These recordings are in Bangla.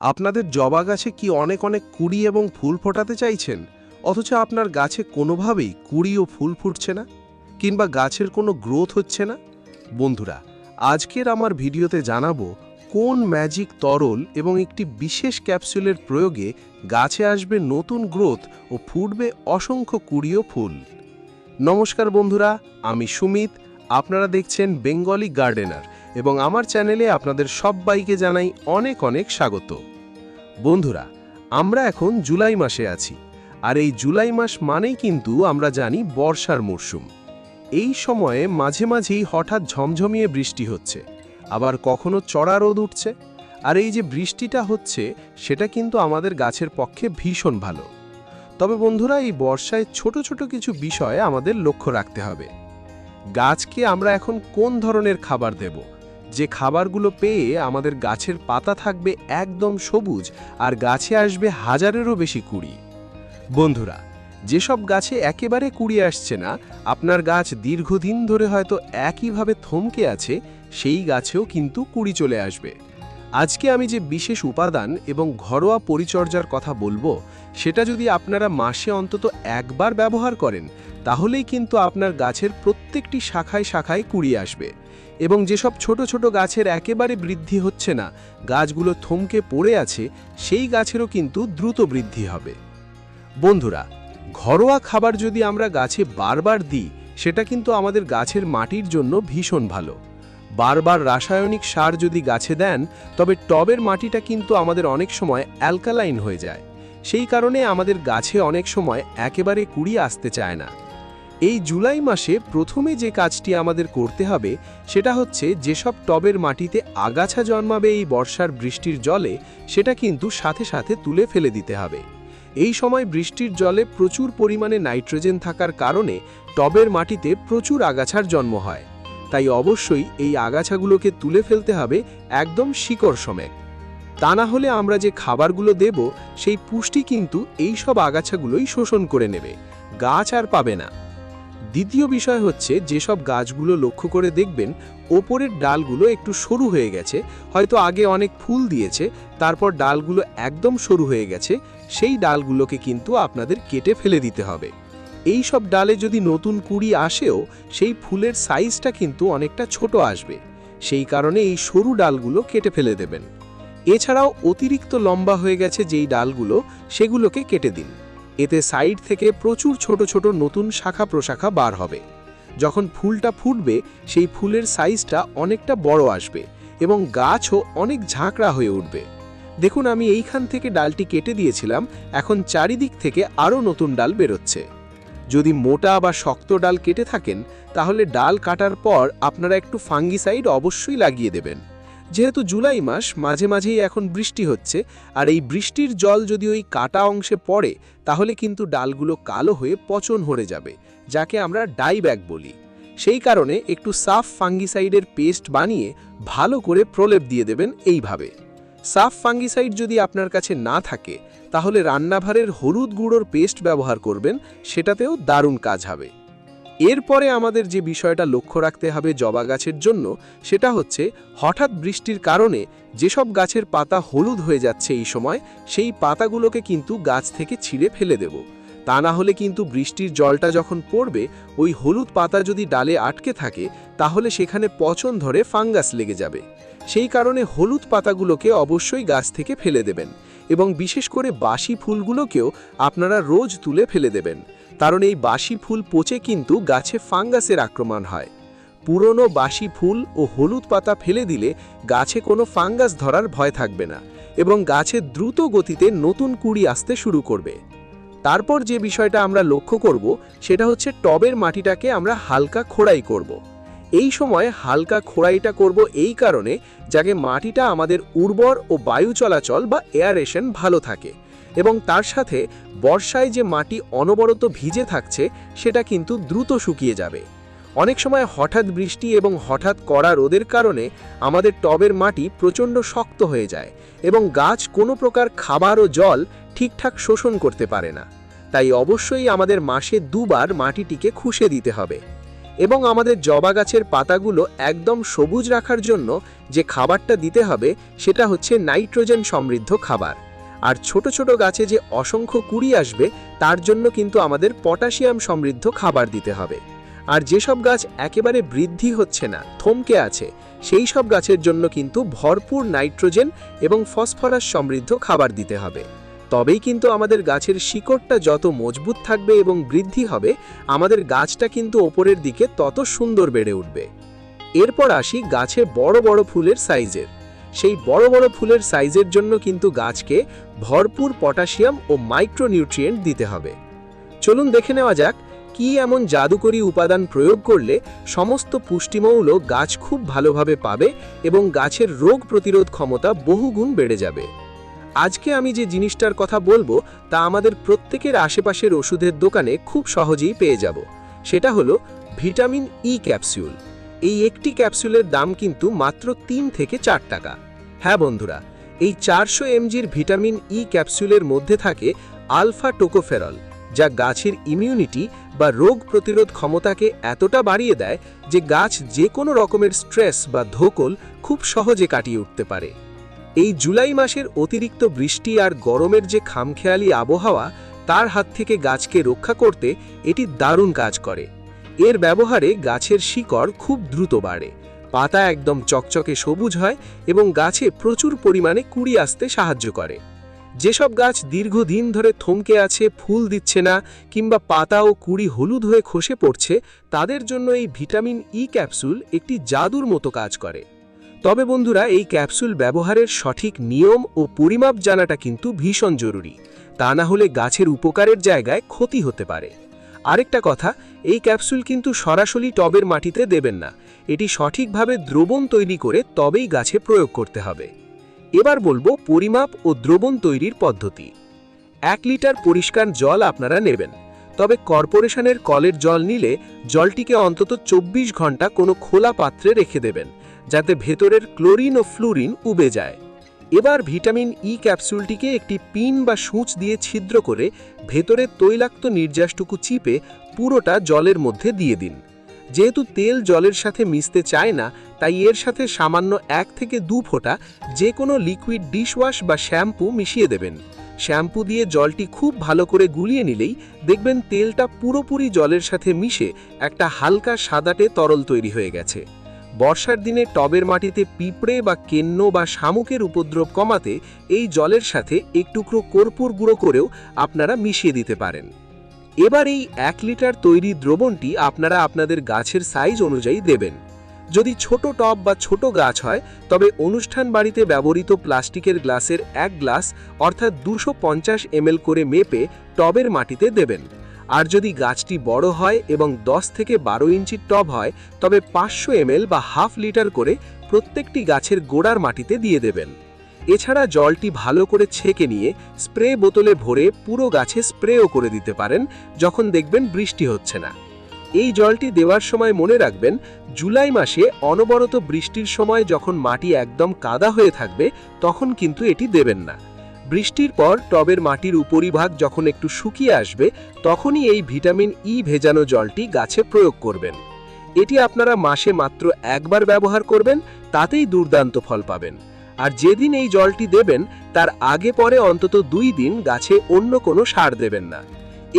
আপনাদের জবা গাছে কি অনেক অনেক কুঁড়ি এবং ফুল ফোটাতে চাইছেন, অথচ আপনার গাছে কোনোভাবেই কুঁড়ি ও ফুল ফুটছে না, কিংবা গাছের কোনো গ্রোথ হচ্ছে না? বন্ধুরা, আজকের আমার ভিডিওতে জানাবো কোন ম্যাজিক তরল এবং একটি বিশেষ ক্যাপসুলের প্রয়োগে গাছে আসবে নতুন গ্রোথ ও ফুটবে অসংখ্য কুঁড়ি ও ফুল। নমস্কার বন্ধুরা, আমি সুমিত। আপনারা দেখছেন বেঙ্গলি গার্ডেনার এবং আমার চ্যানেলে আপনাদের সবাইকে জানাই অনেক অনেক স্বাগত। বন্ধুরা, আমরা এখন জুলাই মাসে আছি, আর এই জুলাই মাস মানেই কিন্তু আমরা জানি বর্ষার মরশুম। এই সময়ে মাঝে মাঝেই হঠাৎ ঝমঝমিয়ে বৃষ্টি হচ্ছে, আবার কখনো চড়া রোদ উঠছে। আর এই যে বৃষ্টিটা হচ্ছে, সেটা কিন্তু আমাদের গাছের পক্ষে ভীষণ ভালো। তবে বন্ধুরা, এই বর্ষায় ছোট ছোট কিছু বিষয়ে আমাদের লক্ষ্য রাখতে হবে। গাছকে আমরা এখন কোন ধরনের খাবার দেব, যে খাবারগুলো পেয়ে আমাদের গাছের পাতা থাকবে একদম সবুজ আর গাছে আসবে হাজারেরও বেশি কুঁড়ি। বন্ধুরা, যেসব গাছে একেবারে কুঁড়ি আসছে না, আপনার গাছ দীর্ঘদিন ধরে হয়তো একইভাবে থমকে আছে, সেই গাছেও কিন্তু কুঁড়ি চলে আসবে। আজকে আমি যে বিশেষ উপাদান এবং ঘরোয়া পরিচর্যার কথা বলবো, সেটা যদি আপনারা মাসে অন্তত একবার ব্যবহার করেন, তাহলেই কিন্তু আপনার গাছের প্রত্যেকটি শাখায় শাখায় কুঁড়ি আসবে। এবং যেসব ছোট ছোট গাছের একেবারে বৃদ্ধি হচ্ছে না, গাছগুলো থমকে পড়ে আছে, সেই গাছেরও কিন্তু দ্রুত বৃদ্ধি হবে। বন্ধুরা, ঘরোয়া খাবার যদি আমরা গাছে বারবার দিই, সেটা কিন্তু আমাদের গাছের মাটির জন্য ভীষণ ভালো। বারবার রাসায়নিক সার যদি গাছে দেন, তবে টবের মাটিটা কিন্তু আমাদের অনেক সময় অ্যালকালাইন হয়ে যায়। সেই কারণে আমাদের গাছে অনেক সময় একেবারে কুঁড়ি আসতে চায় না। এই জুলাই মাসে প্রথমে যে কাজটি আমাদের করতে হবে, সেটা হচ্ছে যেসব টবের মাটিতে আগাছা জন্মাবে এই বর্ষার বৃষ্টির জলে, সেটা কিন্তু সাথে সাথে তুলে ফেলে দিতে হবে। এই সময় বৃষ্টির জলে প্রচুর পরিমাণে নাইট্রোজেন থাকার কারণে টবের মাটিতে প্রচুর আগাছার জন্ম হয়। তাই অবশ্যই এই আগাছাগুলোকে তুলে ফেলতে হবে একদম শিকড় সমেত। তা না হলে আমরা যে খাবারগুলো দেব, সেই পুষ্টি কিন্তু এই সব আগাছাগুলোই শোষণ করে নেবে, গাছ আর পাবে না। দ্বিতীয় বিষয় হচ্ছে, যেসব গাছগুলো লক্ষ্য করে দেখবেন ওপরের ডালগুলো একটু সরু হয়ে গেছে, হয়তো আগে অনেক ফুল দিয়েছে, তারপর ডালগুলো একদম সরু হয়ে গেছে, সেই ডালগুলোকে কিন্তু আপনাদের কেটে ফেলে দিতে হবে। এই সব ডালে যদি নতুন কুঁড়ি আসেও, সেই ফুলের সাইজটা কিন্তু অনেকটা ছোট আসবে। সেই কারণে এই সরু ডালগুলো কেটে ফেলে দেবেন। এছাড়াও অতিরিক্ত লম্বা হয়ে গেছে যেই ডালগুলো, সেগুলোকে কেটে দিন। এতে সাইড থেকে প্রচুর ছোট ছোট নতুন শাখা প্রশাখা বার হবে। যখন ফুলটা ফুটবে, সেই ফুলের সাইজটা অনেকটা বড় আসবে এবং গাছও অনেক ঝাঁকড়া হয়ে উঠবে। দেখুন, আমি এইখান থেকে ডালটি কেটে দিয়েছিলাম, এখন চারিদিক থেকে আরও নতুন ডাল বেরোচ্ছে। যদি মোটা বা শক্ত ডাল কেটে থাকেন, তাহলে ডাল কাটার পর আপনারা একটু ফাঙ্গিসাইড অবশ্যই লাগিয়ে দেবেন। যেহেতু জুলাই মাস, মাঝে মাঝেই এখন বৃষ্টি হচ্ছে, আর এই বৃষ্টির জল যদি ওই কাটা অংশে পড়ে, তাহলে কিন্তু ডালগুলো কালো হয়ে পচন হয়ে যাবে, যাকে আমরা ডাইব্যাক বলি। সেই কারণে একটু সাফ ফাঙ্গিসাইডের পেস্ট বানিয়ে ভালো করে প্রলেপ দিয়ে দেবেন এইভাবে। সাফ ফাঙ্গিসাইড যদি আপনার কাছে না থাকে, তাহলে রান্নাঘরের হলুদ গুঁড়োর পেস্ট ব্যবহার করবেন, সেটাতেও দারুণ কাজ হবে। এরপরে আমাদের যে বিষয়টা লক্ষ্য রাখতে হবে জবা গাছের জন্য, সেটা হচ্ছে হঠাৎ বৃষ্টির কারণে যেসব গাছের পাতা হলুদ হয়ে যাচ্ছে এই সময়, সেই পাতাগুলোকে কিন্তু গাছ থেকে ছিঁড়ে ফেলে দেব। তা না হলে কিন্তু বৃষ্টির জলটা যখন পড়বে, ওই হলুদ পাতা যদি ডালে আটকে থাকে, তাহলে সেখানে পচন ধরে ফাঙ্গাস লেগে যাবে। সেই কারণে হলুদ পাতাগুলোকে অবশ্যই গাছ থেকে ফেলে দেবেন, এবং বিশেষ করে বাসি ফুলগুলোকেও আপনারা রোজ তুলে ফেলে দেবেন, কারণ এই বাসি ফুল পচে কিন্তু গাছে ফাঙ্গাসের আক্রমণ হয়। পুরনো বাসি ফুল ও হলুদ পাতা ফেলে দিলে গাছে কোনো ফাঙ্গাস ধরার ভয় থাকবে না, এবং গাছে দ্রুত গতিতে নতুন কুঁড়ি আসতে শুরু করবে। তারপর যে বিষয়টা আমরা লক্ষ্য করব, সেটা হচ্ছে টবের মাটিটাকে আমরা হালকা খোঁড়াই করব। এই সময় হালকা খোঁড়াইটা করব এই কারণে, যাতে মাটিটা আমাদের উর্বর ও বায়ু চলাচল বা এয়ারেশন ভালো থাকে, এবং তার সাথে বর্ষায় যে মাটি অনবরত ভিজে থাকছে, সেটা কিন্তু দ্রুত শুকিয়ে যাবে। অনেক সময় হঠাৎ বৃষ্টি এবং হঠাৎ কড়া রোদের কারণে আমাদের টবের মাটি প্রচণ্ড শক্ত হয়ে যায়, এবং গাছ কোনো প্রকার খাবার ও জল ঠিকঠাক শোষণ করতে পারে না। তাই অবশ্যই আমাদের মাসে দুবার মাটিটিকে খুশে দিতে হবে। এবং আমাদের জবা গাছের পাতাগুলো একদম সবুজ রাখার জন্য যে খাবারটা দিতে হবে সেটা হচ্ছে নাইট্রোজেন সমৃদ্ধ খাবার। আর ছোট ছোট গাছে যে অসংখ্য কুড়ি আসবে তার জন্য কিন্তু আমাদের পটাশিয়াম সমৃদ্ধ খাবার দিতে হবে। আর যেসব গাছ একেবারে বৃদ্ধি হচ্ছে না, থমকে আছে, সেই সব গাছের জন্য কিন্তু ভরপুর নাইট্রোজেন এবং ফসফরাস সমৃদ্ধ খাবার দিতে হবে। তবেই কিন্তু আমাদের গাছের শিকড়টা যত মজবুত থাকবে এবং বৃদ্ধি হবে, আমাদের গাছটা কিন্তু ওপরের দিকে তত সুন্দর বেড়ে উঠবে। এরপর আসি গাছে বড় বড় ফুলের সাইজের। সেই বড় বড় ফুলের সাইজের জন্য কিন্তু গাছকে ভরপুর পটাশিয়াম ও মাইক্রোনিউট্রিয়েন্ট দিতে হবে। চলুন দেখে নেওয়া যাক কি এমন জাদুকরী উপাদান প্রয়োগ করলে সমস্ত পুষ্টিমৌল গাছ খুব ভালোভাবে পাবে এবং গাছের রোগ প্রতিরোধ ক্ষমতা বহুগুণ বেড়ে যাবে। আজকে আমি যে জিনিসটার কথা বলবো তা আমাদের প্রত্যেকের আশেপাশের ওষুধের দোকানে খুব সহজেই পেয়ে যাব। সেটা হলো ভিটামিন ই ক্যাপসুল। এই একটি ক্যাপসুলের দাম কিন্তু মাত্র ৩ থেকে ৪ টাকা। হ্যাঁ বন্ধুরা, এই 400 mgর ভিটামিন ই ক্যাপসুলের মধ্যে থাকে আলফা টোকোফেরল, যা গাছের ইমিউনিটি বা রোগ প্রতিরোধ ক্ষমতাকে এতটা বাড়িয়ে দেয় যে গাছ যে কোনো রকমের স্ট্রেস বা ধকল খুব সহজে কাটিয়ে উঠতে পারে। এই জুলাই মাসের অতিরিক্ত বৃষ্টি আর গরমের যে খামখেয়ালি আবহাওয়া, তার হাত থেকে গাছকে রক্ষা করতে এটি দারুণ কাজ করে। এর ব্যবহারে গাছের শিকড় খুব দ্রুত বাড়ে, পাতা একদম চকচকে সবুজ হয় এবং গাছে প্রচুর পরিমাণে কুড়ি আসতে সাহায্য করে। যেসব গাছ দীর্ঘদিন ধরে থমকে আছে, ফুল দিচ্ছে না কিংবা পাতা ও কুড়ি হলুদ হয়ে খসে পড়ছে, তাদের জন্য এই ভিটামিন ই ক্যাপসুল একটি জাদুর মতো কাজ করে। তবে বন্ধুরা, এই ক্যাপসুল ব্যবহারের সঠিক নিয়ম ও পরিমাপ জানাটা কিন্তু ভীষণ জরুরি। তা না হলে গাছের উপকারের জায়গায় ক্ষতি হতে পারে। আরেকটা কথা, এই ক্যাপসুল কিন্তু সরাসরি টবের মাটিতে দেবেন না। এটি সঠিকভাবে দ্রবণ তৈরি করে তবেই গাছে প্রয়োগ করতে হবে। এবার বলবো পরিমাপ ও দ্রবণ তৈরির পদ্ধতি। 1 লিটার পরিষ্কার জল আপনারা নেবেন, তবে কর্পোরেশনের কলের জল নিলে জলটিকে অন্তত 24 ঘন্টা কোনো খোলা পাত্রে রেখে দেবেন, যাতে ভেতরের ক্লোরিন ও ফ্লুরিন উবে যায়। এবার ভিটামিন ই ক্যাপসুলটিকে একটি পিন বা সূচ দিয়ে ছিদ্র করে ভেতরের তৈলাক্ত নির্যাসটুকু চিপে পুরোটা জলের মধ্যে দিয়ে দিন। যেহেতু তেল জলের সাথে মিশতে চায় না, তাই এর সাথে সামান্য 1 থেকে 2 ফোঁটা যে কোনো লিকুইড ডিশওয়াশ বা শ্যাম্পু মিশিয়ে দেবেন। শ্যাম্পু দিয়ে জলটি খুব ভালো করে গুলিয়ে নিলেই দেখবেন তেলটা পুরোপুরি জলের সাথে মিশে একটা হালকা সাদাটে তরল তৈরি হয়ে গেছে। বর্ষার দিনে টবের মাটিতে পিঁপড়ে বা কেন্ন বা শামুকের উপদ্রব কমাতে এই জলের সাথে এক টুকরো কর্পূর গুঁড়ো করেও আপনারা মিশিয়ে দিতে পারেন। এবার এই 1 লিটার তৈরি দ্রবণটি আপনারা আপনাদের গাছের সাইজ অনুযায়ী দেবেন। যদি ছোট টব বা ছোট গাছ হয়, তবে অনুষ্ঠান বাড়িতে ব্যবহৃত প্লাস্টিকের গ্লাসের 1 গ্লাস অর্থাৎ 250 ml করে মেপে টবের মাটিতে দেবেন। আর যদি গাছটি বড় হয় এবং 10 থেকে 12 ইঞ্চির টব হয়, তবে 500 ml বা হাফ লিটার করে প্রত্যেকটি গাছের গোড়ার মাটিতে দিয়ে দেবেন। এছাড়া জলটি ভালো করে ছেঁকে নিয়ে স্প্রে বোতলে ভরে পুরো গাছে স্প্রেও করে দিতে পারেন যখন দেখবেন বৃষ্টি হচ্ছে না। এই জলটি দেওয়ার সময় মনে রাখবেন, জুলাই মাসে অনবরত বৃষ্টির সময় যখন মাটি একদম কাদা হয়ে থাকবে তখন কিন্তু এটি দেবেন না। বৃষ্টির পর টবের মাটির উপরিভাগ যখন একটু শুকিয়ে আসবে, তখনই এই ভিটামিন ই ভেজানো জলটি গাছে প্রয়োগ করবেন। এটি আপনারা মাসে মাত্র একবার ব্যবহার করবেন, তাতেই দুর্দান্ত ফল পাবেন। আর যেদিন এই জলটি দেবেন তার আগে পরে অন্তত 2 দিন গাছে অন্য কোনো সার দেবেন না।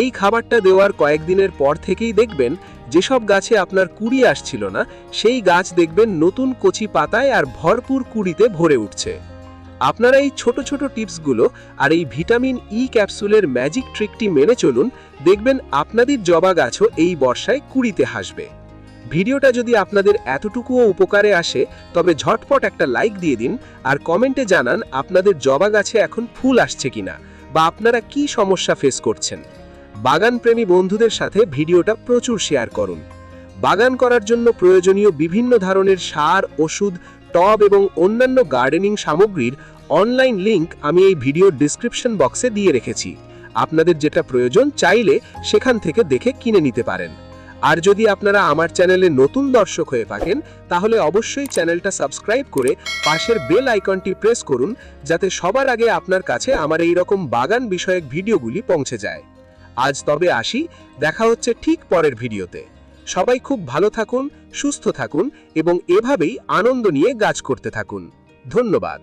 এই খাবারটা দেওয়ার কয়েকদিনের পর থেকেই দেখবেন যেসব গাছে আপনার কুড়ি আসছিল না, সেই গাছ দেখবেন নতুন কচি পাতায় আর ভরপুর কুড়িতে ভরে উঠছে। আপনারা এই ছোট ছোট টিপসগুলো আর এই ভিটামিন ই ক্যাপসুলের ম্যাজিক ট্রিকটি মেনে চলুন, দেখবেন আপনাদের জবা গাছও এই বর্ষায় কুড়িতে হাসবে। ভিডিওটা যদি আপনাদের এতটুকুও উপকারে আসে, তবে ঝটপট একটা লাইক দিয়ে দিন আর কমেন্টে জানান আপনাদের জবা গাছে এখন ফুল আসছে কিনা বা আপনারা কি সমস্যা ফেস করছেন। বাগানপ্রেমী বন্ধুদের সাথে ভিডিওটা প্রচুর শেয়ার করুন। বাগান করার জন্য প্রয়োজনীয় বিভিন্ন ধরনের সার, ওষুধ, টব এবং অন্যান্য গার্ডেনিং সামগ্রীর অনলাইন লিংক আমি এই ভিডিওর ডেসক্রিপশন বক্সে দিয়ে রেখেছি। আপনাদের যেটা প্রয়োজন চাইলে সেখান থেকে দেখে কিনে নিতে পারেন। আর যদি আপনারা আমার চ্যানেলে নতুন দর্শক হয়ে থাকেন, তাহলে অবশ্যই চ্যানেলটা সাবস্ক্রাইব করে পাশের বেল আইকনটি প্রেস করুন, যাতে সবার আগে আপনার কাছে আমার এই রকম বাগান বিষয়ক ভিডিওগুলি পৌঁছে যায়। আজ তবে আসি, দেখা হচ্ছে ঠিক পরের ভিডিওতে। সবাই খুব ভালো থাকুন, সুস্থ থাকুন এবং এভাবেই আনন্দ নিয়ে গাছ করতে থাকুন। ধন্যবাদ।